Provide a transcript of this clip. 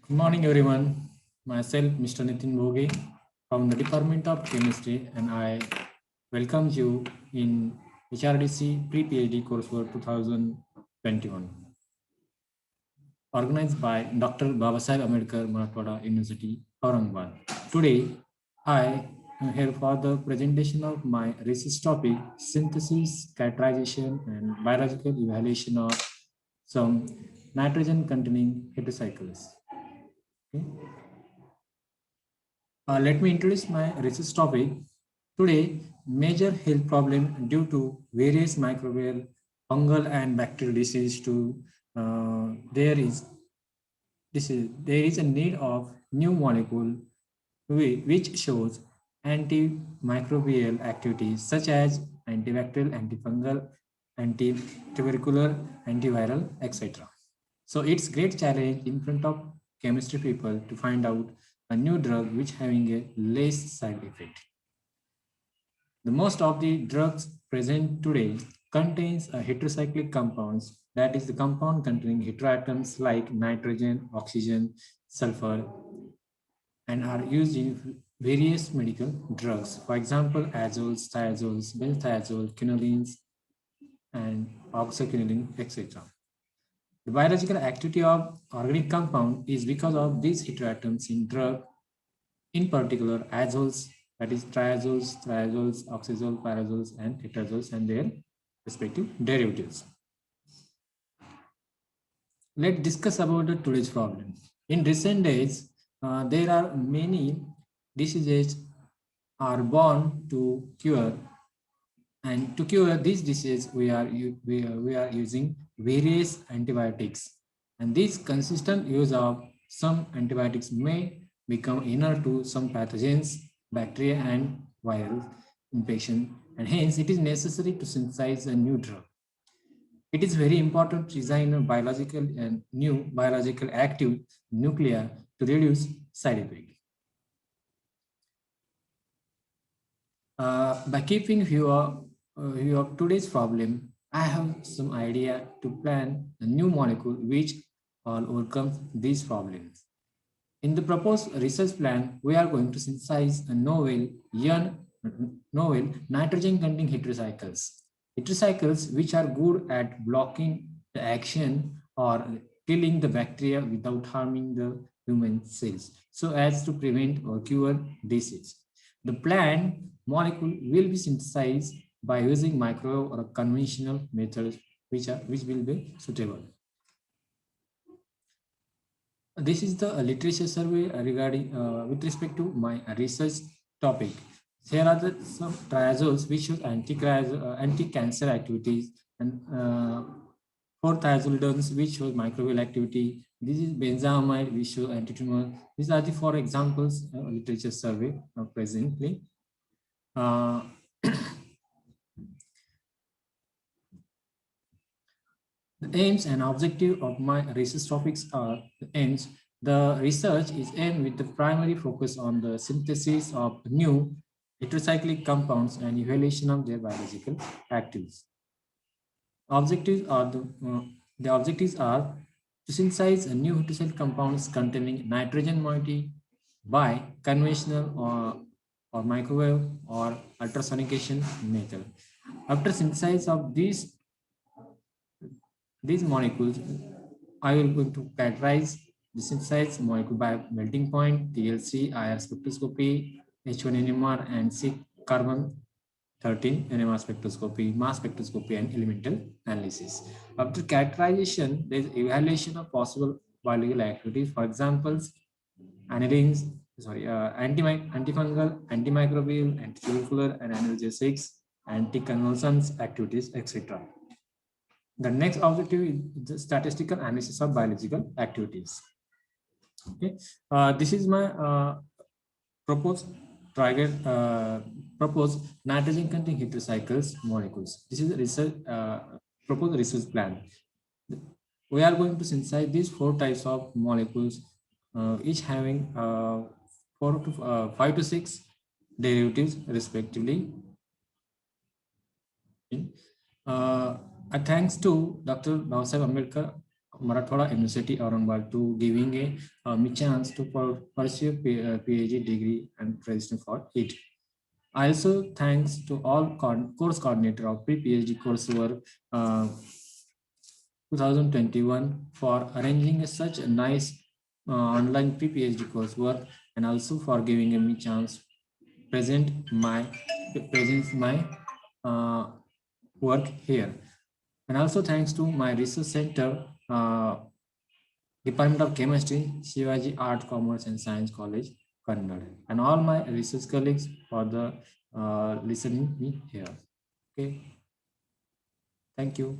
Good morning, everyone. Myself, Mr. Nitin Bhoge from the Department of Chemistry, and I welcome you in HRDC Pre-PhD coursework 2021, organized by Dr. Babasaheb Ambedkar Marathwada University, Aurangabad. Today, I am here for the presentation of my research topic, synthesis, characterization, and biological evaluation of some nitrogen-containing heterocycles. Okay. Let me introduce my research topic. Today, major health problem due to various microbial, fungal, and bacterial disease. There is a need of new molecule which shows antimicrobial activities such as antibacterial, antifungal, antitubercular, antiviral, etc. So it's great challenge in front of chemistry people to find out a new drug which having a less side effect. The most of the drugs present today contains a heterocyclic compounds, that is the compound containing heteroatoms like nitrogen, oxygen, sulfur, and are used in various medical drugs. For example, azoles, thiazoles, benzthiazole, quinolines, and oxyquinolone, etc. The biological activity of organic compound is because of these heteroatoms in drug, in particular azoles, that is triazoles, thiozoles, oxazoles, pyrazoles, and tetrazoles and their respective derivatives. Let's discuss about the today's problem. In recent days, there are many diseases are born to cure, and to cure these diseases, we are using various antibiotics. And this consistent use of some antibiotics may become inert to some pathogens, bacteria, and viral infection. And hence, it is necessary to synthesize a new drug. It is very important to design a biological and new biological active nuclei to reduce side effects. By keeping view of today's problem, I have some idea to plan a new molecule which all overcomes these problems. In the proposed research plan, we are going to synthesize a novel nitrogen-containing heterocycles. Heterocycles which are good at blocking the action or killing the bacteria without harming the human cells, so as to prevent or cure disease. The plant molecule will be synthesized by using microwave or conventional methods which will be suitable. This is the literature survey regarding with respect to my research topic. Here are some triazoles which show anti-cancer activities, and four thiazolidines which show microbial activity. This is benzamide which show antitumor. These are the four examples literature survey presently. Uh, The aims and objective of my research topics are the aims. The research is aimed with the primary focus on the synthesis of new heterocyclic compounds and evaluation of their biological activities. Objectives are the objectives are to synthesize a new heterocyclic compounds containing nitrogen moiety by conventional or microwave or ultrasonication method. After synthesis of these molecules, I will going to characterize the synthesized molecule by melting point, TLC, IR spectroscopy, H1 NMR, and C carbon 13 NMR spectroscopy, mass spectroscopy, and elemental analysis. After characterization, there is evaluation of possible biological activities. For example, anilines, antifungal, antimicrobial, antitubercular, and analgesics, anticonvulsants activities, etc. The next objective is the statistical analysis of biological activities. Okay, this is my proposed target proposed nitrogen containing heterocycles molecules. This is a research proposed research plan. We are going to synthesize these four types of molecules, each having five to six derivatives respectively. Okay. Thanks to Dr. Babasaheb Ambedkar Marathoda University, Aurangabad, to giving me chance to pursue PhD degree and registering for it. I also thanks to all course coordinator of pre-PhD coursework 2021 for arranging such a nice online pre-PhD coursework, and also for giving me chance present my present my uh, work here. And also thanks to my research center, Department of Chemistry, Shivaji Art, Commerce and Science College, Kannada, and all my research colleagues for the listening me here. Okay, thank you.